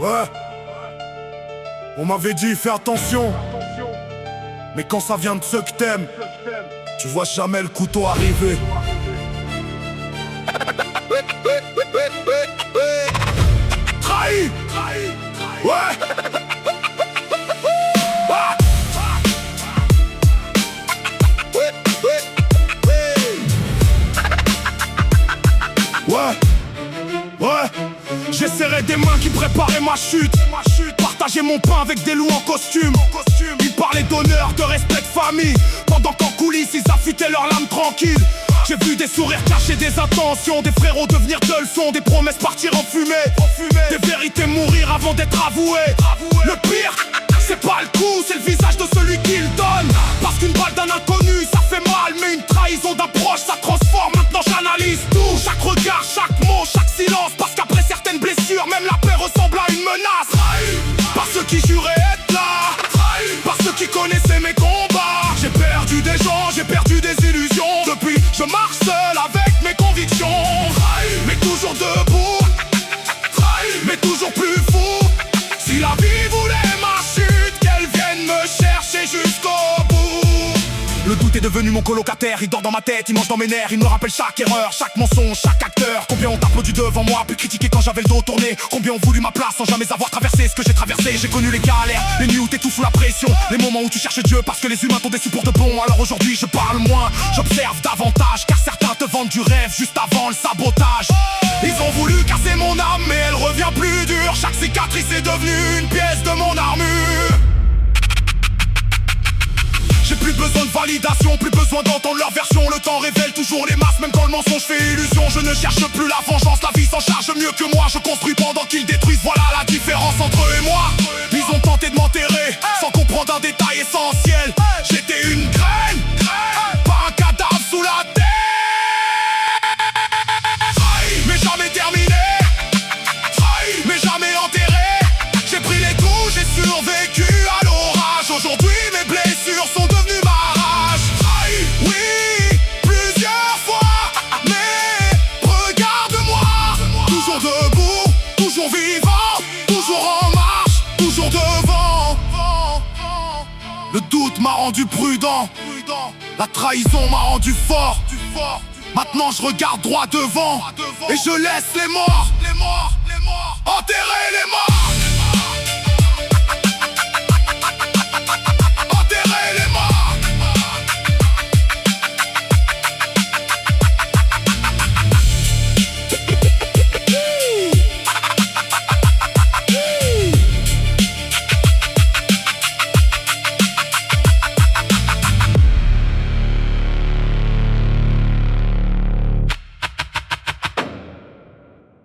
Ouais. On m'avait dit fais attention. Mais quand ça vient de ceux que t'aimes, tu vois jamais le couteau arriver. Trahi. Ouais. Ouais, j'ai serré des mains qui préparaient ma chute. Partager mon pain avec des loups en costume. Ils parlaient d'honneur, de respect, de famille, pendant qu'en coulisses ils affûtaient leurs lames tranquilles. J'ai vu des sourires cacher des intentions, des frérots devenir de leçons, des promesses partir en fumée, des vérités mourir avant d'être avouées. Le pire, c'est pas le coup, c'est le visage de celui qui le donne. Parce qu'une balle d'un inconnu, ça fait mal, mais une trahison d'un proche, ça transforme. Maintenant j'analyse tout, chaque regard, chaque mot, chaque silence. Parce qu'après certaines blessures, même la paix ressemble à une menace. Par ceux qui juraient être là, par ceux qui connaissaient mes combats. J'ai perdu des gens, j'ai perdu des illusions. Depuis, je marche seul avec mes convictions. Mais toujours debout, mais toujours plus fou. Si la vie voulait ma chute, qu'elle vienne me chercher jusqu'au bout. Le doute est devenu mon colocataire, il dort dans ma tête, il mange dans mes nerfs. Il me rappelle chaque erreur, chaque mensonge, chaque acteur. Combien ont applaudi devant moi, puis critiqué quand j'avais le dos tourné. Combien ont voulu ma place sans jamais avoir traversé ce que j'ai traversé. J'ai connu les galères, les nuits où t'es tout sous la pression, les moments où tu cherches Dieu parce que les humains t'ont déçu pour de bon. Alors aujourd'hui je parle moins, j'observe davantage, car certains te vendent du rêve juste avant le sabotage. Ils ont voulu casser mon âme mais elle revient plus dure. Chaque cicatrice est devenue une pièce de mon armure. J'ai plus besoin de validation, plus besoin d'entendre leur version. Le temps révèle toujours les masses, même quand le mensonge fait illusion. Je ne cherche plus la vengeance, la vie s'en charge mieux que moi. Je construis pendant qu'ils détruisent, voilà la différence entre eux et moi. Ils ont tenté de m'enterrer, sans comprendre un détail essentiel. J'étais une graine, pas un cadavre sous la terre. Mais jamais terminé, mais jamais enterré. J'ai pris les coups, j'ai survécu à l'orage. Aujourd'hui mes blessures sont devenues ma rage. Oui, plusieurs fois, mais regarde-moi. Toujours debout, toujours vivant, toujours en marche, toujours devant. Le doute m'a rendu prudent, la trahison m'a rendu fort. Maintenant je regarde droit devant et je laisse les morts enterrer les morts.